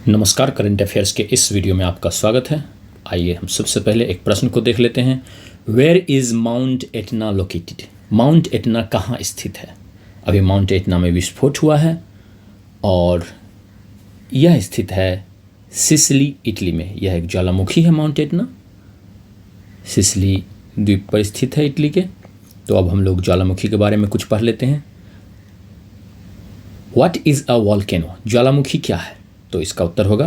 नमस्कार, current affairs के इस वीडियो में आपका स्वागत है। आइए हम सबसे पहले एक प्रश्न को देख लेते हैं। Where is Mount Etna located? Mount Etna कहाँ स्थित है? अभी माउंट एटना में विस्फोट हुआ है और यह स्थित है सिसिली, इटली में। यह एक ज्वालामुखी है। माउंट एटना सिसिली द्वीप पर स्थित है, इटली के। तो अब हम लोग ज्वालामुखी के बारे में कुछ पढ़ लेते हैं। What is a volcano? ज्वालामुखी क्या है? तो इसका उत्तर होगा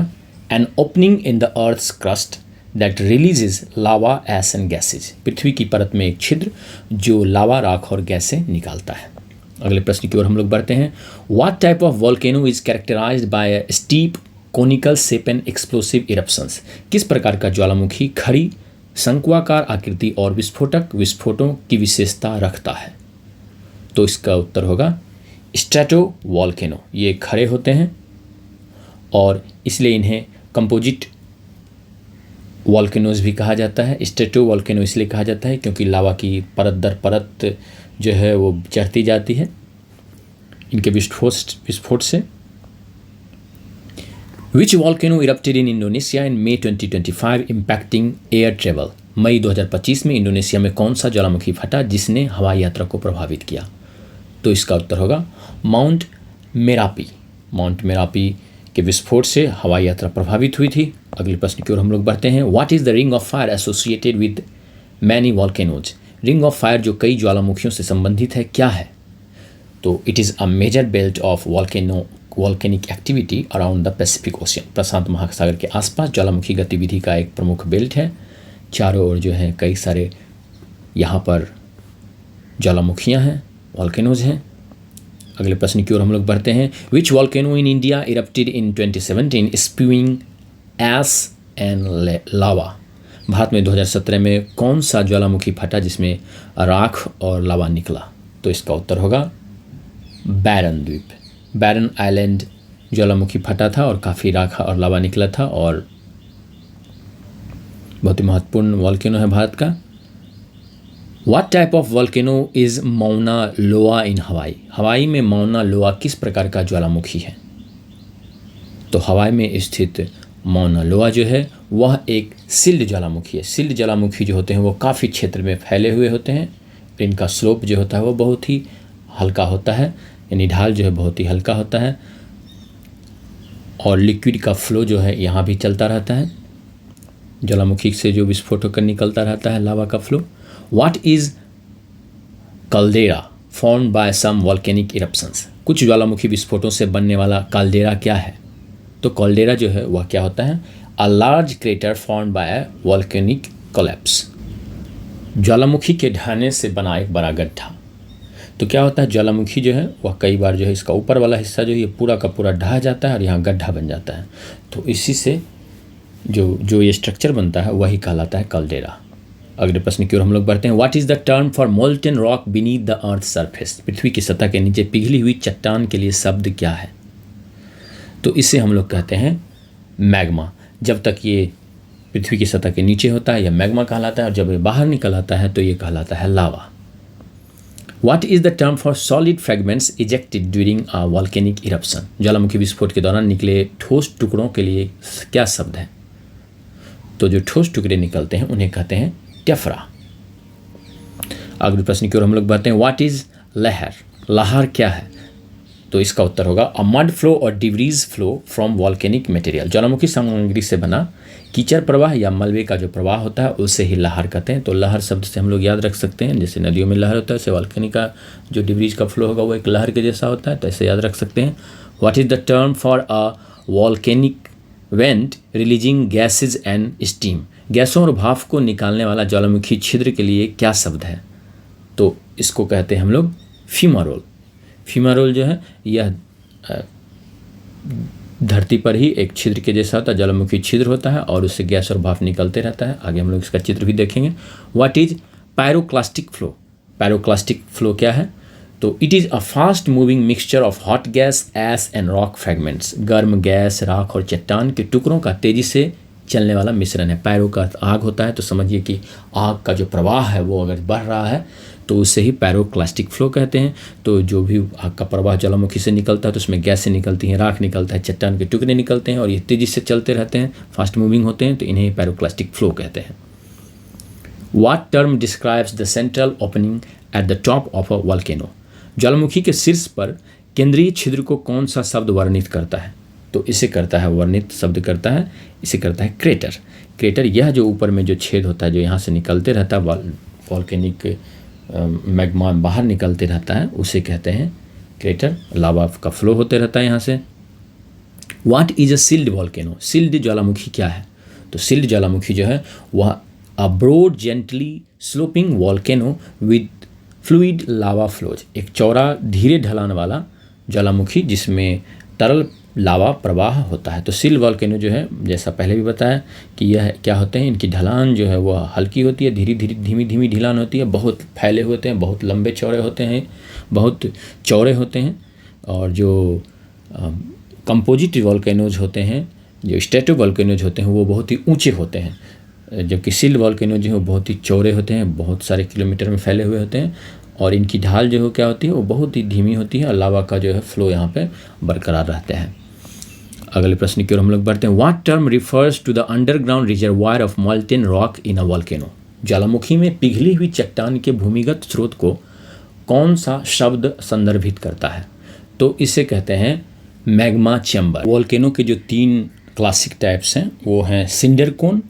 an opening in the earth's crust that releases lava, ash and gases. पृथ्वी की परत में एक छिद्र जो लावा, राख और गैसें निकालता है। अगले प्रश्न की ओर हम लोग बढ़ते हैं। What type of volcano is characterised by steep conical shape and explosive eruptions? किस प्रकार का ज्वालामुखी खड़ी, शंक्वाकार आकृति और विस्फोटों की विशेषता रखता है? तो इसका उत्तर होगा स्ट्रैटो वॉल्केनो। ये खड़े होते हैं और इसलिए इन्हें कंपोजिट वॉल्केनोज भी कहा जाता है। स्ट्रेटो वॉल्केनो इसलिए कहा जाता है क्योंकि लावा की परत दर परत जो है वो चढ़ती जाती है इनके विस्फोट से। Which volcano erupted in Indonesia in May 2025 impacting air travel? मई 2025 में इंडोनेशिया में कौन सा ज्वालामुखी फटा जिसने हवाई यात्रा को प्रभावित किया? तो इसका उत्तर होगा माउंट मेरापी। माउंट मेरापी के विस्फोट से हवाई यात्रा प्रभावित हुई थी। अगले प्रश्न की ओर हम लोग बढ़ते हैं। What is the ring of fire associated with many volcanoes? Ring of fire जो कई ज्वालामुखियों से संबंधित है, क्या है? तो it is a major belt of volcanic activity around the Pacific ocean. प्रशांत महासागर के आसपास ज्वालामुखी गतिविधि का एक प्रमुख बेल्ट है। चारों ओर जो है कई सारे यहाँ पर ज्वालामुखियाँ हैं, वॉल्केनोज हैं। अगले प्रश्न की ओर हम लोग बढ़ते हैं। Which volcano in India erupted in 2017 spewing ash and lava? भारत में 2017 में कौन सा ज्वालामुखी फटा जिसमें राख और लावा निकला? तो इसका उत्तर होगा बैरन द्वीप। बैरन आइलैंड ज्वालामुखी फटा था और काफ़ी राख और लावा निकला था और बहुत ही महत्वपूर्ण वॉल्केनो है भारत का। What type of volcano is Mauna Loa in Hawaii? हवाई में माउना लोआ किस प्रकार का ज्वालामुखी है? तो हवाई में स्थित माउना लोआ जो है वह एक सिल्ड ज्वालामुखी है। सिल्ड ज्वालामुखी जो होते हैं वो काफ़ी क्षेत्र में फैले हुए होते हैं। इनका स्लोप जो होता है वो बहुत ही हल्का होता है, यानी ढाल जो है बहुत ही हल्का होता है और लिक्विड का फ्लो जो है यहाँ भी चलता रहता है। ज्वालामुखी से जो विस्फोट होकर निकलता रहता है लावा का flow. What is caldera formed by some volcanic eruptions? कुछ ज्वालामुखी विस्फोटों से बनने वाला काल्डेरा क्या है? तो काल्डेरा जो है वह क्या होता है? A large crater formed by a volcanic collapse। ज्वालामुखी के ढहने से बना एक बड़ा गड्ढा। तो क्या होता है, ज्वालामुखी जो है वह कई बार जो है इसका ऊपर वाला हिस्सा जो है ये पूरा का पूरा ढह जाता है और यहाँ गड्ढा बन जाता है। तो इसी से जो ये स्ट्रक्चर बनता है वही कहलाता है काल्डेरा। अगले प्रश्न की ओर हम लोग बढ़ते हैं। What is the term for molten rock beneath the earth surface? पृथ्वी की सतह के नीचे पिघली हुई चट्टान के लिए शब्द क्या है? तो इसे हम लोग कहते हैं मैग्मा। जब तक ये पृथ्वी की सतह के नीचे होता है यह मैग्मा कहलाता है और जब ये बाहर निकल आता है तो ये कहलाता है lava. What is the term for solid fragments ejected during a volcanic eruption? ज्वालामुखी विस्फोट के दौरान निकले ठोस टुकड़ों के लिए क्या शब्द है? तो जो ठोस टुकड़े निकलते हैं उन्हें कहते हैं टेफ्रा। अगले प्रश्न की ओर हम लोग बढ़ते हैं। व्हाट इज लहर? लहर क्या है? तो इसका उत्तर होगा अ मड फ्लो और debris flow from volcanic material. ज्वालामुखी सामग्री से बना कीचड़ प्रवाह या मलबे का जो प्रवाह होता है उसे ही लहर कहते हैं। तो लहर शब्द से हम लोग याद रख सकते हैं, जैसे नदियों में लहर होता है, ऐसे वॉल्केनिक का जो डिब्रीज का फ्लो होगा वो एक लहर के जैसा होता है, तो ऐसे याद रख सकते हैं। What is the term for a volcanic went releasing gases and steam? गैसों और भाप को निकालने वाला ज्वालामुखी छिद्र के लिए क्या शब्द है? तो इसको कहते हैं हम लोग फ्यूमारोल। फ्यूमारोल जो है यह धरती पर ही एक छिद्र के जैसा होता है, ज्वालामुखी छिद्र होता है और उससे गैस और भाप निकलते रहता है। आगे हम लोग इसका चित्र भी देखेंगे। What is pyroclastic flow? Pyroclastic flow क्या है? तो it is a fast moving mixture of hot gas, S and rock fragments. गर्म गैस, राख और चट्टान के टुकड़ों का तेज़ी से चलने वाला मिश्रण है। पायरो का आग होता है, तो समझिए कि आग का जो प्रवाह है वो अगर बढ़ रहा है तो उसे ही पायरोक्लास्टिक फ्लो कहते हैं। तो जो भी आग का प्रवाह ज्वालामुखी से निकलता है तो उसमें गैसें निकलती हैं, राख निकलता है, चट्टान के टुकड़े निकलते हैं और ये तेज़ी से चलते रहते हैं, फास्ट मूविंग होते हैं, तो इन्हें पायरोक्लास्टिक फ्लो कहते हैं। What term describes the central opening at the top of a volcano? ज्वालामुखी के शीर्ष पर केंद्रीय छिद्र को कौन सा शब्द वर्णित करता है? तो इसे करता है, वर्णित शब्द करता है, इसे करता है क्रेटर। क्रेटर यह जो ऊपर में जो छेद होता है, जो यहाँ से निकलते रहता है, वॉल्केनिक मैग्मा बाहर निकलते रहता है, उसे कहते हैं क्रेटर। लावा का फ्लो होते रहता है यहाँ से। What is a shield volcano? Shield ज्वालामुखी क्या है? तो सील्ड ज्वालामुखी जो है वह a broad gently sloping volcano with fluid lava flows, एक चौड़ा धीरे ढलान वाला ज्वालामुखी जिसमें तरल लावा प्रवाह होता है। तो सील्ड वॉल्केनो जो है, जैसा पहले भी बताया कि यह क्या होते हैं, इनकी ढलान जो है वह हल्की होती है, धीमी धीमी ढलान होती है, बहुत फैले होते हैं, बहुत लंबे चौड़े होते हैं, बहुत चौड़े होते हैं। और जो कंपोजिट वॉल्केनोज होते हैं, जो स्ट्रेटो वॉल्केनोज होते हैं, वो बहुत ही ऊंचे होते हैं, जबकि सील्ड वॉल्केनो जो है वो बहुत ही चौड़े होते हैं, बहुत सारे किलोमीटर में फैले हुए होते हैं और इनकी ढाल जो है क्या होती है, वो बहुत ही धीमी होती है और लावा का जो है फ्लो यहाँ पे बरकरार रहता है। अगले प्रश्न की ओर हम लोग बढ़ते हैं। What term refers to the underground reservoir of molten rock in a volcano? ज्वालामुखी में पिघली हुई चट्टान के भूमिगत स्रोत को कौन सा शब्द संदर्भित करता है? तो इसे कहते हैं मैग्मा चैम्बर। वॉल्केनो के जो 3 क्लासिक टाइप्स हैं वो हैं सिंडर कोन,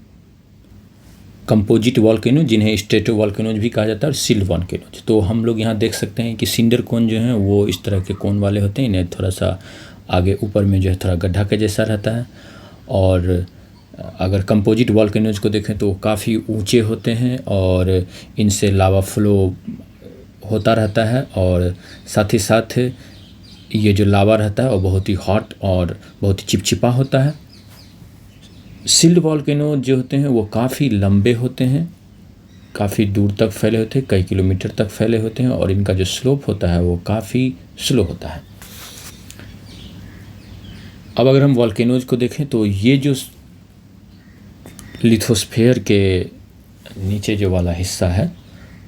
कंपोजिट वॉल्केनो जिन्हें स्ट्रेटो वॉल्केनोज भी कहा जाता है, और सील्ड वॉल्केनोज। तो हम लोग यहाँ देख सकते हैं कि सिंडर कोन जो हैं वो इस तरह के कोन वाले होते हैं, इन्हें थोड़ा सा आगे ऊपर में जो है थोड़ा गड्ढा के जैसा रहता है। और अगर कंपोजिट वॉल्केनोज को देखें तो काफ़ी ऊंचे होते हैं और इनसे लावा फ्लो होता रहता है और साथ ही साथ ये जो लावा रहता है वो बहुत ही हॉट और बहुत ही चिपचिपा होता है। सील्ड वॉल्केनो जो होते हैं वो काफ़ी लंबे होते हैं, काफ़ी दूर तक फैले होते हैं, कई किलोमीटर तक फैले होते हैं और इनका जो स्लोप होता है वो काफ़ी स्लो होता है। अब अगर हम वॉल्केनोज को देखें तो ये जो लिथोस्फीयर के नीचे जो वाला हिस्सा है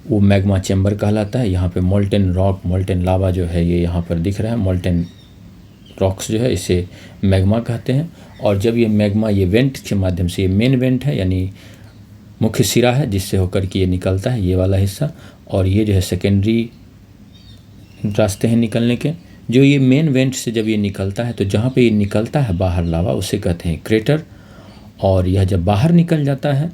वो मैग्मा चैम्बर कहलाता है। यहाँ पे मोल्टेन रॉक, मोल्टेन लावा जो है ये यहाँ पर दिख रहा है, मोल्टेन रॉक्स जो है इसे मैग्मा कहते हैं। और जब ये मैग्मा ये वेंट के माध्यम से, ये मेन वेंट है यानी मुख्य सिरा है जिससे होकर के ये निकलता है, ये वाला हिस्सा, और ये जो है सेकेंडरी रास्ते हैं निकलने के। जो ये मेन वेंट से जब ये निकलता है तो जहाँ पे ये निकलता है बाहर लावा उसे कहते हैं क्रेटर, और यह जब बाहर निकल जाता है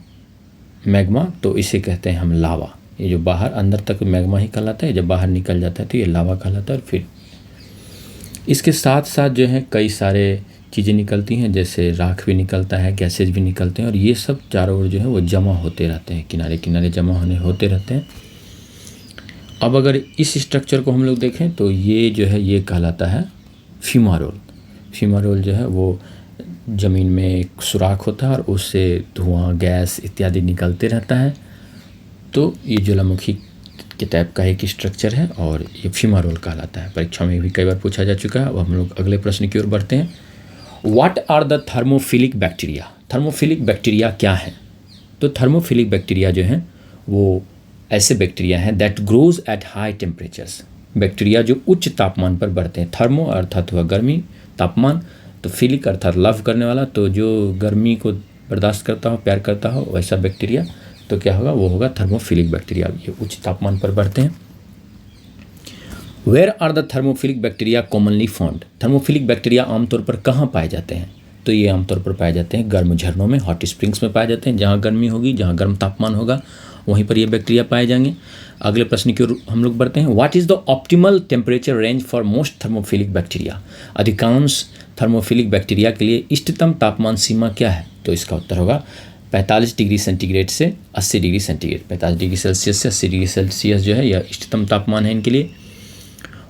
मैग्मा तो इसे कहते हैं हम लावा। ये जो बाहर अंदर तक मैग्मा ही कहलाता है, जब बाहर निकल जाता है तो ये लावा कहलाता है। और फिर इसके साथ साथ जो है कई सारे चीज़ें निकलती हैं, जैसे राख भी निकलता है, गैसेज भी निकलते हैं, और ये सब चारों ओर जो है वो जमा होते रहते हैं, किनारे किनारे जमा होते रहते हैं। अब अगर इस स्ट्रक्चर को हम लोग देखें तो ये जो है ये कहलाता है फ्यूमारोल। फ्यूमारोल जो है वो ज़मीन में एक सुराख होता है और उससे धुआं, गैस इत्यादि निकलते रहता है। तो ये ज्वालामुखी के टाइप का एक स्ट्रक्चर है और ये फ्यूमारोल कहलाता है। परीक्षा में भी कई बार पूछा जा चुका है। अब हम लोग अगले प्रश्न की ओर बढ़ते हैं। What are the thermophilic bacteria? Thermophilic bacteria क्या है? तो थर्मोफिलिक बैक्टीरिया जो हैं वो ऐसे बैक्टीरिया हैं that grows at high temperatures. Bacteria जो उच्च तापमान पर बढ़ते हैं। थर्मो अर्थात हुआ गर्मी, तापमान, तो फिलिक अर्थात लव करने वाला, तो जो गर्मी को बर्दाश्त करता हो, प्यार करता हो, वैसा बैक्टीरिया तो क्या होगा, वो होगा थर्मोफिलिक बैक्टीरिया। ये उच्च तापमान पर बढ़ते हैं। Where are the thermophilic bacteria commonly found? Thermophilic bacteria आमतौर पर कहाँ पाए जाते हैं? तो ये आमतौर पर पाए जाते हैं गर्म झरनों में, हॉट स्प्रिंग्स में पाए जाते हैं। जहाँ गर्मी होगी, जहाँ गर्म तापमान होगा, वहीं पर ये बैक्टीरिया पाए जाएंगे। अगले प्रश्न की ओर हम लोग बढ़ते हैं। What is the optimal temperature range for most thermophilic bacteria? अधिकांश थर्मोफिलिक बैक्टीरिया के लिए इष्टतम तापमान सीमा क्या है? तो इसका उत्तर होगा 45 डिग्री सेंटीग्रेड से 80 डिग्री सेंटीग्रेड। 45 डिग्री सेल्सियस से 80 डिग्री सेल्सियस जो है यह इष्टतम तापमान है इनके लिए।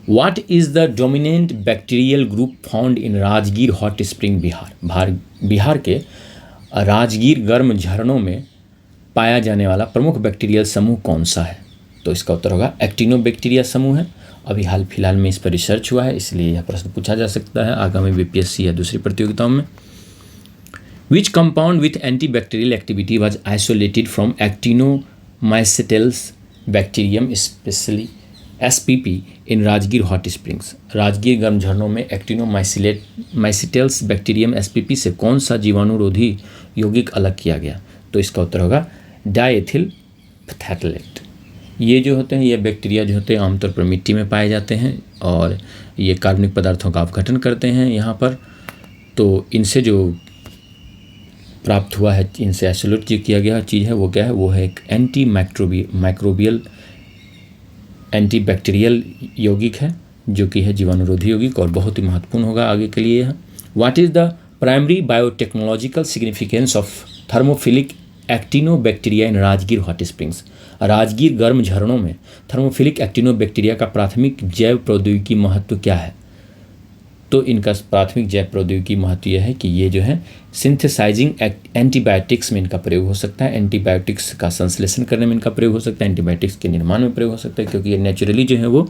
What is the dominant bacterial group found in Rajgir hot spring Bihar? Bihar के राजगीर गर्म झरनों में पाया जाने वाला प्रमुख बैक्टीरियल समूह कौन सा है? तो इसका उत्तर होगा एक्टिनोबैक्टीरिया समूह है। अभी हाल फिलहाल में इस पर रिसर्च हुआ है, इसलिए यह प्रश्न पूछा जा सकता है आगामी बीपीएससी या दूसरी प्रतियोगिताओं में। Which compound with antibacterial activity was isolated from actinomycetes bacterium specially SPP in Rajgir hot springs. Rajgir गर्म झरनों में एक्टिनोमाइसिटेल्स बैक्टीरियम SPP से कौन सा जीवाणुरोधी यौगिक अलग किया गया? तो इसका उत्तर होगा डायएथिल फ्थैलेट। ये जो होते हैं, ये बैक्टीरिया जो होते हैं आमतौर पर मिट्टी में पाए जाते हैं और ये कार्बनिक पदार्थों का अपघटन करते हैं यहाँ पर। तो इनसे जो प्राप्त हुआ है, इनसे आइसोलेट जो किया गया चीज़ है वो क्या है? वो है एक माइक्रोबियल एंटीबैक्टीरियल यौगिक है जो कि है जीवाणुरोधी यौगिक और बहुत ही महत्वपूर्ण होगा आगे के लिए। What is the primary biotechnological significance of thermophilic actinobacteria in Rajgir hot springs? Rajgir गर्म झरनों में थर्मोफिलिक एक्टिनोबैक्टीरिया का प्राथमिक जैव प्रौद्योगिकी महत्व क्या है? तो इनका प्राथमिक जैव प्रौद्योगिकी महत्व यह है कि ये जो है सिंथेसाइजिंग एंटीबायोटिक्स में इनका प्रयोग हो सकता है, एंटीबायोटिक्स का संश्लेषण करने में इनका प्रयोग हो सकता है, एंटीबायोटिक्स के निर्माण में प्रयोग हो सकता है, क्योंकि ये नेचुरली जो है वो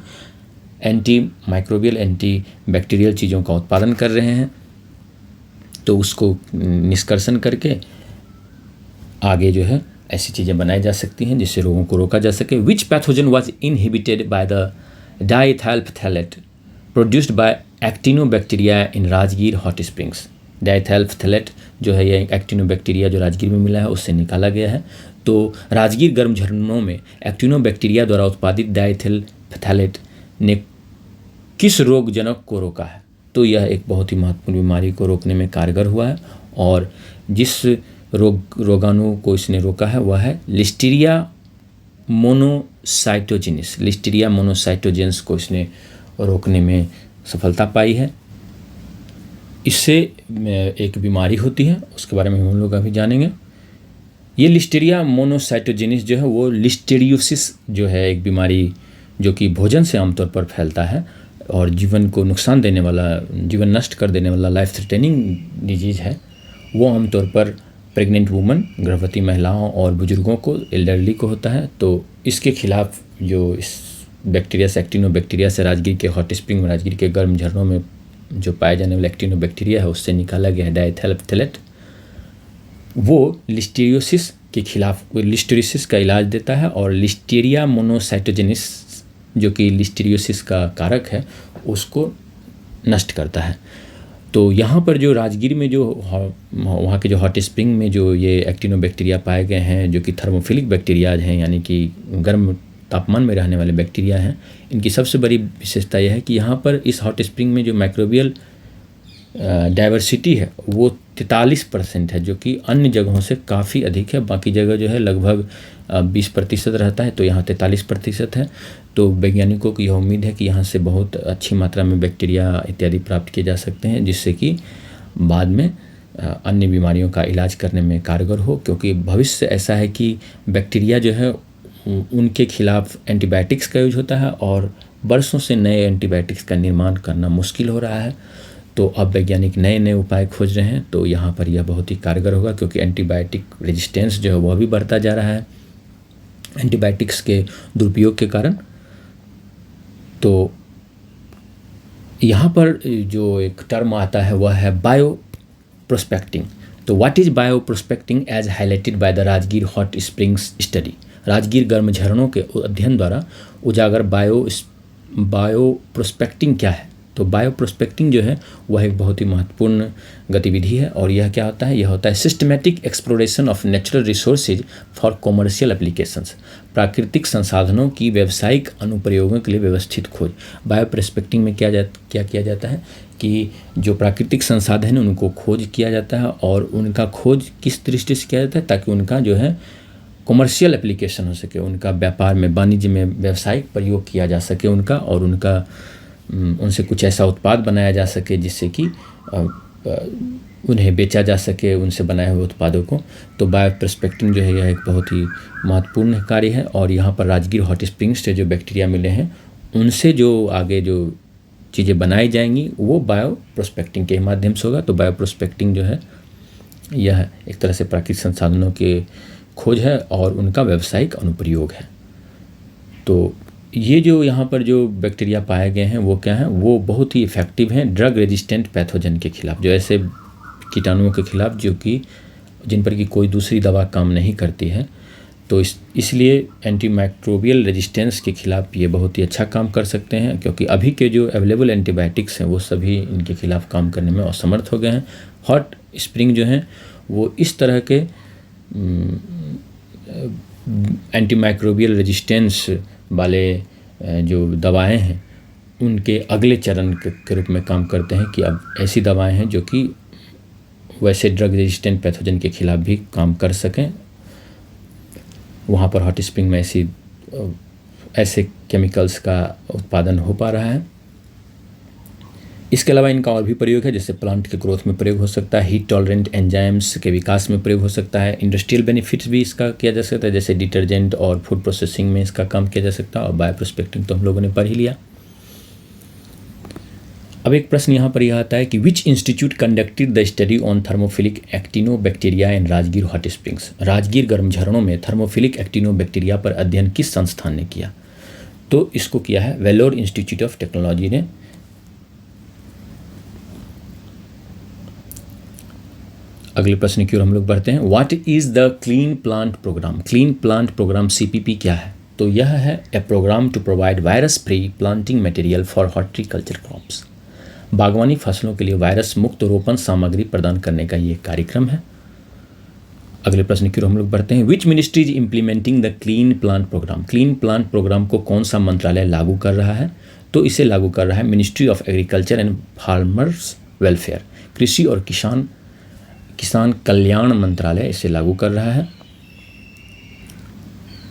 एंटी माइक्रोबियल एंटी बैक्टीरियल चीज़ों का उत्पादन कर रहे हैं। तो उसको निष्कर्षण करके आगे जो है ऐसी चीज़ें बनाई जा सकती हैं जिससे रोगों को रोका जा सके। Which pathogen was inhibited by the diethyl phthalate produced by actinobacteria in Rajgir hot springs? Diethyl phthalate जो है ये एक्टिनोबैक्टीरिया जो राजगीर में मिला है उससे निकाला गया है। तो राजगीर गर्म झरनों में एक्टिनोबैक्टीरिया द्वारा उत्पादित डायएथिल फ्थैलेट ने किस रोगजनक को रोका है? तो यह एक बहुत ही महत्वपूर्ण बीमारी को रोकने में कारगर हुआ है और जिस रोगाणु को इसने रोका है वह है लिस्टीरिया मोनोसाइटोजेनिस। लिस्टीरिया मोनोसाइटोजेंस को इसने रोकने में सफलता पाई है। इससे एक बीमारी होती है उसके बारे में हम लोग अभी जानेंगे। ये लिस्टीरिया मोनोसाइटोजेनिस जो है वो लिस्टीरियोसिस जो है एक बीमारी जो कि भोजन से आमतौर पर फैलता है और जीवन को नुकसान देने वाला, जीवन नष्ट कर देने वाला लाइफ थ्रेटनिंग डिजीज़ है। वो आमतौर पर प्रेग्नेंट वुमन, गर्भवती महिलाओं और बुजुर्गों को, एल्डरली को होता है। तो इसके खिलाफ जो इस बैक्टीरिया से एक्टिनोबैक्टीरिया से राजगीर के हॉट स्प्रिंग में, राजगीर के गर्म झरनों में जो पाए जाने वाले एक्टिनोबैक्टीरिया है उससे निकाला गया है डायएथिल फ्थैलेट। वो लिस्टीरियोसिस के खिलाफ लिस्टीरियोसिस का इलाज देता है और लिस्टीरिया मोनोसाइटोजेनिस जो कि लिस्टीरियोसिस का कारक है उसको नष्ट करता है। तो यहाँ पर जो राजगीर में जो वहाँ के जो हॉट स्प्रिंग में जो ये एक्टिनोबैक्टीरिया पाए गए हैं जो कि थर्मोफिलिक बैक्टीरियाज हैं, यानी कि गर्म तापमान में रहने वाले बैक्टीरिया हैं, इनकी सबसे बड़ी विशेषता यह है कि यहाँ पर इस हॉट स्प्रिंग में जो माइक्रोबियल डाइवर्सिटी है वो 43% है, जो कि अन्य जगहों से काफ़ी अधिक है। बाकी जगह जो है लगभग 20% रहता है, तो यहाँ 43% है। तो वैज्ञानिकों को यह उम्मीद है कि यहाँ से बहुत अच्छी मात्रा में बैक्टीरिया इत्यादि प्राप्त किए जा सकते हैं जिससे कि बाद में अन्य बीमारियों का इलाज करने में कारगर हो, क्योंकि भविष्य ऐसा है कि बैक्टीरिया जो है उनके खिलाफ एंटीबायोटिक्स का यूज होता है और बरसों से नए एंटीबायोटिक्स का निर्माण करना मुश्किल हो रहा है। तो अब वैज्ञानिक नए नए उपाय खोज रहे हैं, तो यहाँ पर यह बहुत ही कारगर होगा, क्योंकि एंटीबायोटिक रेजिस्टेंस जो है वह भी बढ़ता जा रहा है एंटीबायोटिक्स के दुरुपयोग के कारण। तो यहाँ पर जो एक टर्म आता है वह है बायो प्रोस्पेक्टिंग। तो what is bioprospecting as highlighted by the Rajgir hot springs study? Rajgir गर्म झरनों के अध्ययन द्वारा उजागर बायो प्रोस्पेक्टिंग क्या है? तो बायो प्रोस्पेक्टिंग जो है वह एक बहुत ही महत्वपूर्ण गतिविधि है और यह क्या होता है? यह होता है systematic exploration of natural resources for commercial applications. प्राकृतिक संसाधनों की व्यावसायिक अनुप्रयोगों के लिए व्यवस्थित खोज। बायो प्रोस्पेक्टिंग में क्या किया जाता है कि जो प्राकृतिक संसाधन है उनको खोज किया जाता है और उनका खोज किस दृष्टि से किया जाता है ताकि उनका जो है कॉमर्शियल एप्लीकेशन हो सके, उनका व्यापार में, वाणिज्य में व्यावसायिक प्रयोग किया जा सके उनका, और उनसे कुछ ऐसा उत्पाद बनाया जा सके जिससे कि उन्हें बेचा जा सके, उनसे बनाए हुए उत्पादों को। तो बायो प्रोस्पेक्टिंग जो है यह एक बहुत ही महत्वपूर्ण कार्य है और यहाँ पर राजगीर हॉट स्प्रिंग्स से जो बैक्टीरिया मिले हैं उनसे जो आगे जो चीज़ें बनाई जाएंगी वो बायो प्रोस्पेक्टिंग के माध्यम से होगा। तो बायो प्रोस्पेक्टिंग जो है यह एक तरह से प्राकृतिक संसाधनों के खोज है और उनका व्यावसायिक अनुप्रयोग है। तो ये जो यहाँ पर जो बैक्टीरिया पाए गए हैं वो क्या हैं? वो बहुत ही इफ़ेक्टिव हैं ड्रग रेजिस्टेंट पैथोजन के खिलाफ, जो ऐसे कीटाणुओं के खिलाफ जो कि जिन पर कि कोई दूसरी दवा काम नहीं करती है। तो तो इसलिए एंटीमाइक्रोबियल रेजिस्टेंस के खिलाफ ये बहुत ही अच्छा काम कर सकते हैं, क्योंकि अभी के जो अवेलेबल एंटीबायोटिक्स हैं वो सभी इनके खिलाफ काम करने में असमर्थ हो गए हैं। हॉट स्प्रिंग जो हैं वो इस तरह के एंटीमाइक्रोबियल रेजिस्टेंस वाले जो दवाएं हैं उनके अगले चरण के रूप में काम करते हैं कि अब ऐसी दवाएं हैं जो कि वैसे ड्रग रेजिस्टेंट पैथोजन के खिलाफ भी काम कर सकें। वहाँ पर हॉट स्प्रिंग में ऐसे केमिकल्स का उत्पादन हो पा रहा है। इसके अलावा इनका और भी प्रयोग है, जैसे प्लांट के ग्रोथ में प्रयोग हो सकता है, हीट टॉलरेंट एंजाइम्स के विकास में प्रयोग हो सकता है, इंडस्ट्रियल बेनिफिट्स भी इसका किया जा सकता है, जैसे डिटर्जेंट और फूड प्रोसेसिंग में इसका काम किया जा सकता है, और बायोप्रोस्पेक्टिंग तो हम लोगों ने पढ़ ही लिया। अब एक प्रश्न यहाँ पर यह आता है कि which institute conducted the study on thermophilic actinobacteria in Rajgir hot springs. Rajgir गर्म झरनों में थर्मोफिलिक एक्टिनोबैक्टीरिया पर अध्ययन किस संस्थान ने किया? तो इसको किया है वेलोर इंस्टीट्यूट ऑफ टेक्नोलॉजी ने। अगले प्रश्न की ओर हम लोग बढ़ते हैं। What is the clean plant programme? Clean plant program CPP क्या है? तो यह है a program to provide virus free planting material for horticulture crops. बागवानी फसलों के लिए वायरस मुक्त रोपण सामग्री प्रदान करने का ये कार्यक्रम है। अगले प्रश्न की ओर हम लोग बढ़ते हैं। Which ministry is implementing the clean plant programme? Clean plant programme को कौन सा मंत्रालय लागू कर रहा है? तो इसे लागू कर रहा है ministry of agriculture and farmers welfare. कृषि और किसान कल्याण मंत्रालय इसे लागू कर रहा है।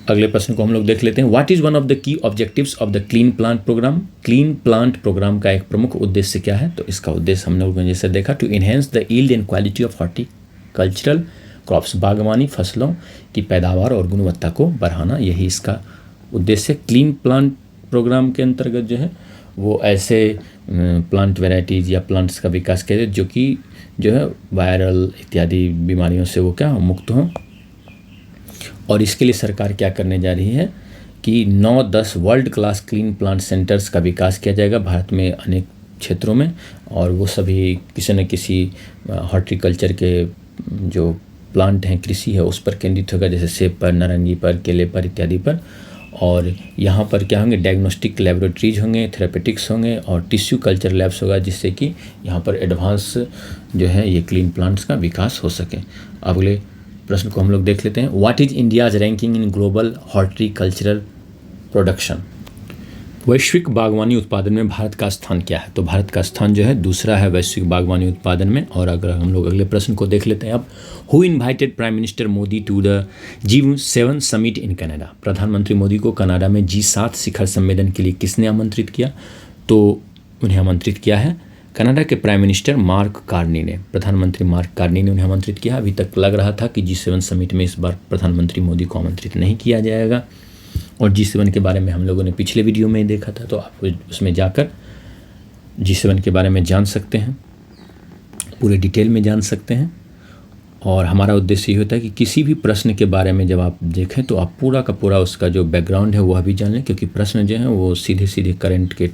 अगले प्रश्न को हम लोग देख लेते हैं। What is one of the key objectives of the clean plant programme? Clean plant programme का एक प्रमुख उद्देश्य क्या है? तो इसका उद्देश्य हम लोगों ने जैसे देखा, to enhance the yield and quality of horticultural crops. बागवानी फसलों की पैदावार और गुणवत्ता को बढ़ाना, यही इसका उद्देश्य। क्लीन प्लांट प्रोग्राम के अंतर्गत जो है वो ऐसे प्लांट वेराइटीज़ या प्लांट्स का विकास किया जो कि जो है वायरल इत्यादि बीमारियों से वो क्या मुक्त हों। और इसके लिए सरकार क्या करने जा रही है कि 9-10 world class clean plant centres का विकास किया जाएगा भारत में अनेक क्षेत्रों में, और वो सभी किसी न किसी हॉर्टिकल्चर के जो प्लांट हैं, कृषि है, उस पर केंद्रित होगा, जैसे सेब पर, नारंगी पर, केले पर इत्यादि पर। और यहाँ पर क्या होंगे, डायग्नोस्टिक लेबोरेटरीज होंगे, थेरेपेटिक्स होंगे और टिश्यू कल्चर लैब्स होगा, जिससे कि यहाँ पर एडवांस जो है ये क्लीन प्लांट्स का विकास हो सके। अगले प्रश्न को हम लोग देख लेते हैं। What is India's ranking in global horticultural production? वैश्विक बागवानी उत्पादन में भारत का स्थान क्या है? तो भारत का स्थान जो है दूसरा है वैश्विक बागवानी उत्पादन में। और अगर हम लोग अगले प्रश्न को देख लेते हैं अब, who invited prime minister Modi to the G7 summit in Canada? प्रधानमंत्री मोदी को कनाडा में G7 शिखर सम्मेलन के लिए किसने आमंत्रित किया? तो उन्हें आमंत्रित किया है कनाडा के प्राइम मिनिस्टर मार्क कार्नी ने। प्रधानमंत्री मार्क कार्नी ने उन्हें आमंत्रित किया। अभी तक लग रहा था कि G7 समिट में इस बार प्रधानमंत्री मोदी को आमंत्रित नहीं किया जाएगा, और G7 के बारे में हम लोगों ने पिछले वीडियो में देखा था, तो आप उसमें जाकर G7 के बारे में जान सकते हैं, पूरे डिटेल में जान सकते हैं। और हमारा उद्देश्य ये होता है कि किसी भी प्रश्न के बारे में जब आप देखें तो आप पूरा का पूरा उसका जो बैकग्राउंड है वह भी जान लें, क्योंकि प्रश्न जो हैं वो सीधे सीधे करंट के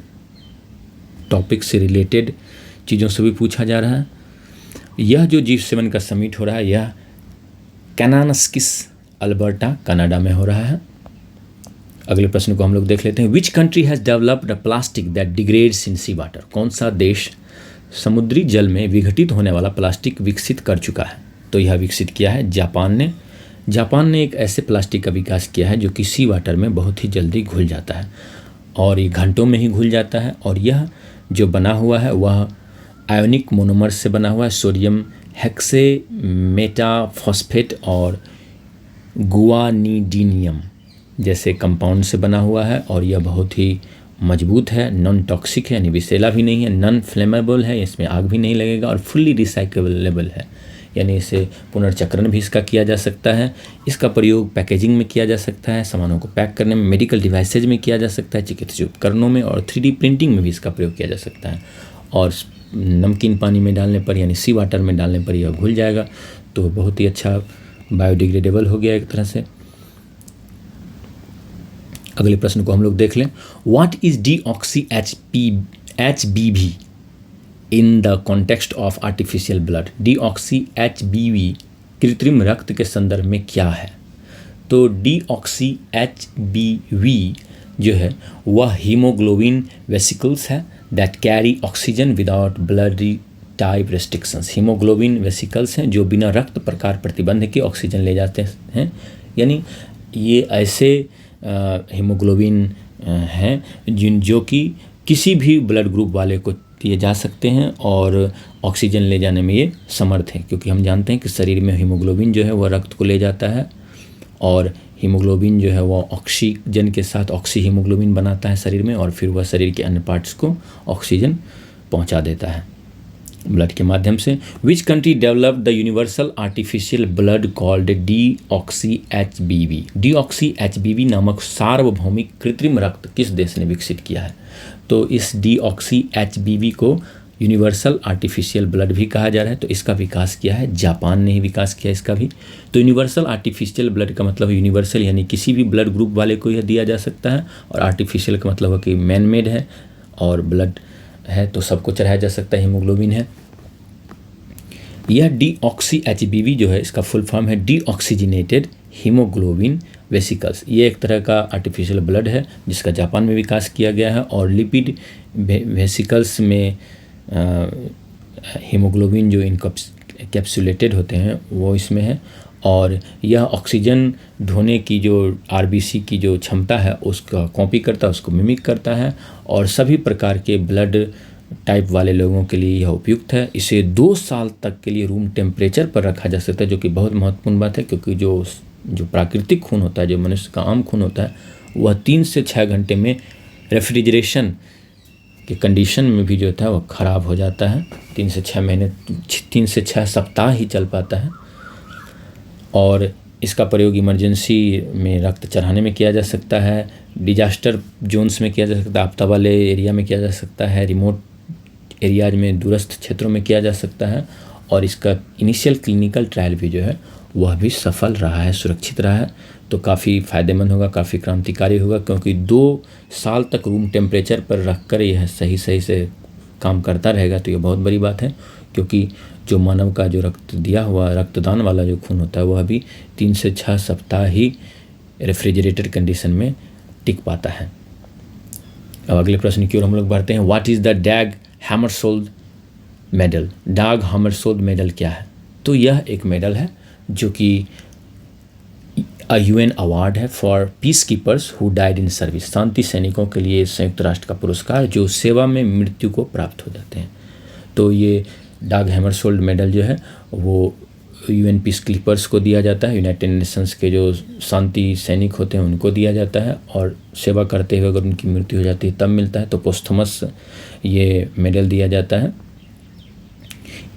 टॉपिक से रिलेटेड चीज़ों से भी पूछा जा रहा है। यह जो G7 का समिट हो रहा है यह कैनानस्किस अल्बर्टा कनाडा में हो रहा है। अगले प्रश्न को हम लोग देख लेते हैं। Which country has developed a plastic that degrades in sea water? कौन सा देश समुद्री जल में विघटित होने वाला प्लास्टिक विकसित कर चुका है? तो यह विकसित किया है जापान ने। जापान ने एक ऐसे प्लास्टिक का विकास किया है जो कि सी वाटर में बहुत ही जल्दी घुल जाता है, और ये घंटों में ही घुल जाता है। और यह जो बना हुआ है वह आयोनिक मोनोमर से बना हुआ है, सोडियम हेक्सेमेटाफॉस्फेट और गुआनिडीनियम जैसे कंपाउंड से बना हुआ है, और यह बहुत ही मजबूत है, नॉन टॉक्सिक है, यानी विषैला भी नहीं है, नॉन फ्लेमेबल है, इसमें आग भी नहीं लगेगा, और फुल्ली रिसाइक्लेबल है, यानी इसे पुनर्चक्रण भी इसका किया जा सकता है। इसका प्रयोग पैकेजिंग में किया जा सकता है, सामानों को पैक करने में, मेडिकल डिवाइसेज में किया जा सकता है, चिकित्सीय उपकरणों में, और 3D प्रिंटिंग में भी इसका प्रयोग किया जा सकता है। और नमकीन पानी में डालने पर यानी सी वाटर में डालने पर यह घुल जाएगा, तो बहुत ही अच्छा बायोडिग्रेडेबल हो गया एक तरह से। अगले प्रश्न को हम लोग देख लें। What is deoxy HBV in the context of artificial blood? Deoxy HBV कृत्रिम रक्त के संदर्भ में क्या है? तो डीऑक्सी HBV जो है वह हीमोग्लोबिन वेसिकल्स है that carry oxygen without blood type restrictions. Haemoglobin vesicles हैं जो बिना रक्त प्रकार प्रतिबंध के ऑक्सीजन ले जाते हैं, यानी ये ऐसे हीमोग्लोबिन हैं जो कि किसी भी ब्लड ग्रुप वाले को दिए जा सकते हैं और ऑक्सीजन ले जाने में ये समर्थ है, क्योंकि हम जानते हैं कि शरीर में हीमोग्लोबिन जो है वह रक्त को ले जाता है और हीमोग्लोबिन जो है वह ऑक्सीजन के साथ ऑक्सी हीमोग्लोबिन बनाता है शरीर में और फिर वह शरीर के अन्य पार्ट्स को ऑक्सीजन पहुंचा देता है ब्लड के माध्यम से। Which country developed the universal artificial blood called deoxy HBV। Deoxy HBV नामक सार्वभौमिक कृत्रिम रक्त किस देश ने विकसित किया है? तो इस डीऑक्सी HBV को यूनिवर्सल आर्टिफिशियल ब्लड भी कहा जा रहा है, तो इसका विकास किया है जापान ने ही विकास किया इसका भी। तो यूनिवर्सल आर्टिफिशियल ब्लड का मतलब यूनिवर्सल यानी किसी भी ब्लड ग्रुप वाले को यह दिया जा सकता है, और आर्टिफिशियल का मतलब है कि मैन मेड है और ब्लड है तो सबको चढ़ाया जा सकता है, हीमोग्लोबिन है। यह डीऑक्सी HBV जो है इसका फुल फॉर्म है डीऑक्सीजिनेटेड हीमोग्लोबिन वेसिकल्स। ये एक तरह का आर्टिफिशियल ब्लड है जिसका जापान में विकास किया गया है और लिपिड वेसिकल्स में हीमोग्लोबिन जो इनकैप्सुलेटेड होते हैं वो इसमें है, और यह ऑक्सीजन ढोने की जो RBC की जो क्षमता है उसका कॉपी करता है, उसको मिमिक करता है, और सभी प्रकार के ब्लड टाइप वाले लोगों के लिए यह उपयुक्त है। इसे 2 साल तक के लिए रूम टेम्परेचर पर रखा जा सकता है, जो कि बहुत महत्वपूर्ण बात है, क्योंकि जो प्राकृतिक खून होता है, जो मनुष्य का आम खून होता है, वह 3 से 6 घंटे में रेफ्रिजरेशन के कंडीशन में भी जो होता है वह ख़राब हो जाता है। 3 से 6 महीने 3 से 6 सप्ताह ही चल पाता है, और इसका प्रयोग इमरजेंसी में रक्त चढ़ाने में किया जा सकता है, डिजास्टर जोन्स में किया जा सकता है, आपदा वाले एरिया में किया जा सकता है, रिमोट एरियाज में दूरस्थ क्षेत्रों में किया जा सकता है, और इसका इनिशियल क्लिनिकल ट्रायल भी जो है वह भी सफल रहा है, सुरक्षित रहा है। तो काफ़ी फ़ायदेमंद होगा, काफ़ी क्रांतिकारी होगा, क्योंकि 2 साल तक रूम टेम्परेचर पर रख कर यह सही से काम करता रहेगा, तो ये बहुत बड़ी बात है, क्योंकि जो मानव का जो रक्त दिया हुआ रक्तदान वाला जो खून होता है वह भी 3 से 6 सप्ताह ही रेफ्रिजरेटेड कंडीशन में टिक पाता है। अब अगले प्रश्न की ओर हम लोग बढ़ते हैं। What is the Dag Hammarskjold medal? Dag Hammarskjold medal क्या है? तो यह एक मेडल है जो कि UN अवार्ड है for peacekeepers who died in service. शांति सैनिकों के लिए संयुक्त राष्ट्र का पुरस्कार जो सेवा में मृत्यु को प्राप्त हो जाते हैं। तो ये डाग हैमरशोल्ड मेडल जो है वो UN पीस कीपर्स को दिया जाता है, यूनाइटेड नेशंस के जो शांति सैनिक होते हैं उनको दिया जाता है, और सेवा करते हुए अगर उनकी मृत्यु हो जाती है तब मिलता है, तो पोस्थमस ये मेडल दिया जाता है।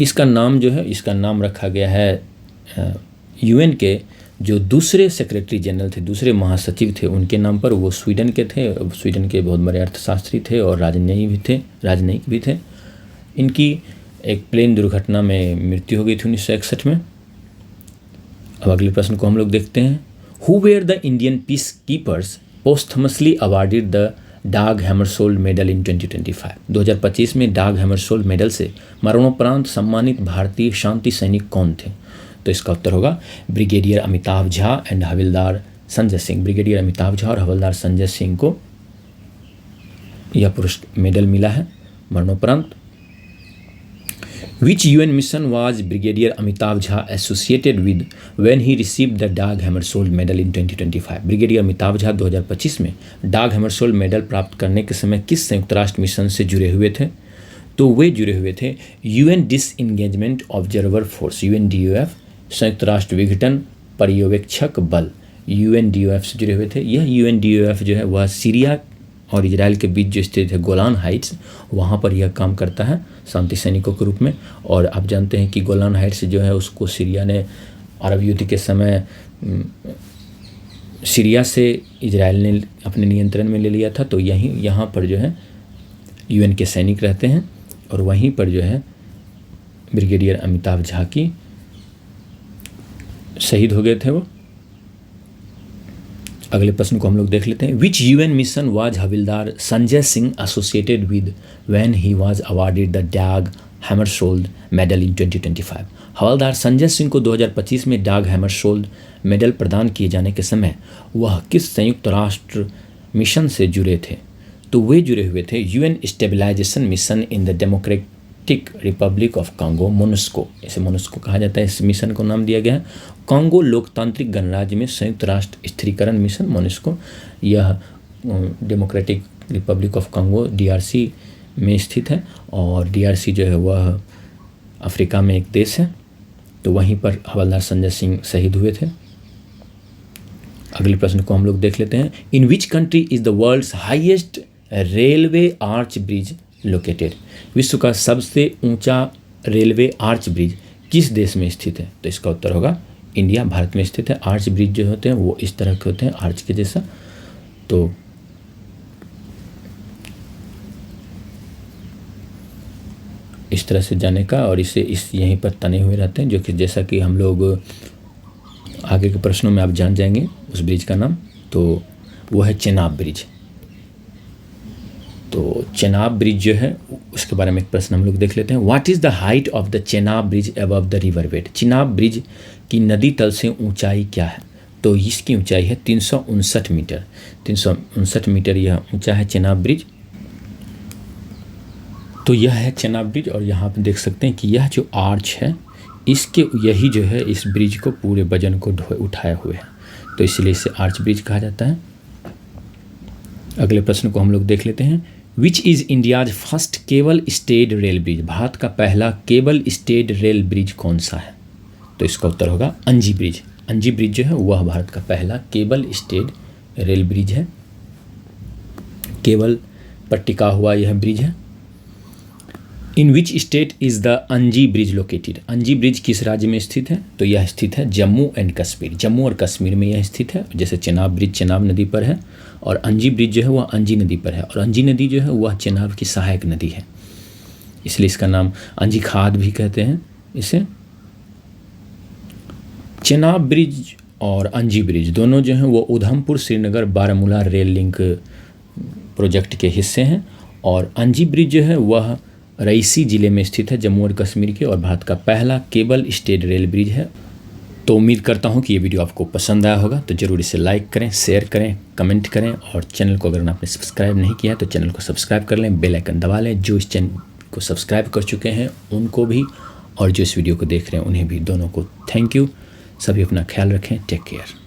इसका नाम जो है, इसका नाम रखा गया है UN के जो दूसरे सेक्रेटरी जनरल थे, दूसरे महासचिव थे, उनके नाम पर। वो स्वीडन के थे, स्वीडन के बहुत बड़े अर्थशास्त्री थे और राजनयिक भी थे। इनकी एक प्लेन दुर्घटना में मृत्यु हो गई थी 1961 में। अब अगले प्रश्न को हम लोग देखते हैं। Who were the Indian peacekeepers posthumously awarded the Dag Hammarskjold medal in 2025? 2025 में डाग हैमरशोल्ड मेडल से मरणोपरांत सम्मानित भारतीय शांति सैनिक कौन थे? तो इसका उत्तर होगा brigadier Amitabh Jha and havildar Sanjay Singh. Brigadier Amitabh Jha और हवलदार संजय सिंह को यह मेडल मिला है मरणोपरांत। Which UN mission was Brigadier Amitav Jha associated with when he received the Dag Hammarskjöld Medal in 2025? Brigadier Amitabh Jha 2025 में डाग हैमरशोल्ड मेडल प्राप्त करने के समय किस संयुक्त राष्ट्र मिशन से जुड़े हुए थे? तो वे जुड़े हुए थे UN disengagement observer force, UNDOF, संयुक्त राष्ट्र विघटन पर्यवेक्षक बल, UNDOF से जुड़े हुए थे। यह UNDOF जो है वह सीरिया और इजराइल के बीच जो स्थित है गोलान हाइट्स, वहाँ पर यह काम करता है शांति सैनिकों के रूप में। और आप जानते हैं कि गोलान हाइट्स जो है उसको सीरिया ने अरब युद्ध के समय सीरिया से इजराइल ने अपने नियंत्रण में ले लिया था। तो यहाँ पर जो है UN के सैनिक रहते हैं, और वहीं पर जो है ब्रिगेडियर अमिताभ झा की शहीद हो गए थे वो। अगले प्रश्न को हम लोग देख लेते हैं। विच UN मिशन वाज हवलदार Sanjay Singh associated with when he was awarded the Dag Hammarskjold medal in 2025। हवलदार संजय सिंह को 2025 में डाग हैमरशोल्ड मेडल प्रदान किए जाने के समय वह किस संयुक्त राष्ट्र मिशन से जुड़े थे? तो वे जुड़े हुए थे UN Stabilisation Mission in the Democratic Republic of Congo, MONUSCO, इसे मोनुस्को कहा जाता है। इस मिशन को नाम दिया गया है कांगो लोकतांत्रिक गणराज्य में संयुक्त राष्ट्र स्थिरीकरण मिशन, मोनुस्को। यह democratic Republic of Congo DRC में स्थित है और DRC जो है वह अफ्रीका में एक देश है। तो वहीं पर हवलदार संजय सिंह शहीद हुए थे। अगले प्रश्न को हम लोग देख लेते हैं। In which country is the world's highest railway arch bridge located? विश्व का सबसे ऊंचा रेलवे आर्च ब्रिज किस देश में स्थित है? तो इसका उत्तर होगा इंडिया, भारत में स्थित है। आर्च ब्रिज जो होते हैं वो इस तरह के होते हैं, आर्च के जैसा। तो इस तरह से जाने का, और इसे यहीं पर तने हुए रहते हैं, जो कि जैसा कि हम लोग आगे के प्रश्नों में आप जान जाएंगे उस ब्रिज का नाम। तो वो है चेनाब ब्रिज। तो चेनाब ब्रिज जो है उसके बारे में एक प्रश्न हम लोग देख लेते हैं। What is the height of the Chenab bridge above the river bed? Chenab bridge की नदी तल से ऊंचाई क्या है? तो इसकी ऊंचाई है 359 मीटर। 359 मीटर यह ऊंचा है चेनाब ब्रिज। तो यह है चेनाब ब्रिज, और यहाँ पे देख सकते हैं कि यह जो आर्च है इसके यही जो है इस ब्रिज को पूरे वजन को उठाए हुए है, तो इसलिए इसे आर्च ब्रिज कहा जाता है। अगले प्रश्न को हम लोग देख लेते हैं। Which is India's first cable stayed rail bridge? Bharat का पहला केबल स्टेड रेल ब्रिज कौन सा है? तो इसका उत्तर होगा अंजी ब्रिज। अंजी ब्रिज जो है वह भारत का पहला केबल स्टेड रेल ब्रिज है। केबल पर टिका हुआ यह ब्रिज है। इन विच स्टेट इज़ द अंजी ब्रिज लोकेटेड? अंजी ब्रिज किस राज्य में स्थित है? तो यह स्थित है जम्मू एंड कश्मीर। जम्मू और कश्मीर में यह स्थित है। जैसे चेनाब ब्रिज चेनाब नदी पर है और अंजी ब्रिज जो है वह अंजी नदी पर है, और अंजी नदी जो है वह चेनाब की सहायक नदी है, इसलिए इसका नाम अंजी खाद भी कहते हैं इसे। चेनाब ब्रिज और अंजी ब्रिज दोनों जो हैं वो Udhampur Srinagar Baramulla rail link project के हिस्से हैं, और अंजी ब्रिज जो है वह रईसी ज़िले में स्थित है जम्मू और कश्मीर के, और भारत का पहला केबल स्टेड रेल ब्रिज है। तो उम्मीद करता हूँ कि ये वीडियो आपको पसंद आया होगा। तो ज़रूर इसे लाइक करें, शेयर करें, कमेंट करें, और चैनल को अगर आपने सब्सक्राइब नहीं किया है तो चैनल को सब्सक्राइब कर लें, बेल आइकन दबा लें। जो इस चैनल को सब्सक्राइब कर चुके हैं उनको भी, और जो इस वीडियो को देख रहे हैं उन्हें भी, दोनों को थैंक यू। सभी अपना ख्याल रखें। Take care.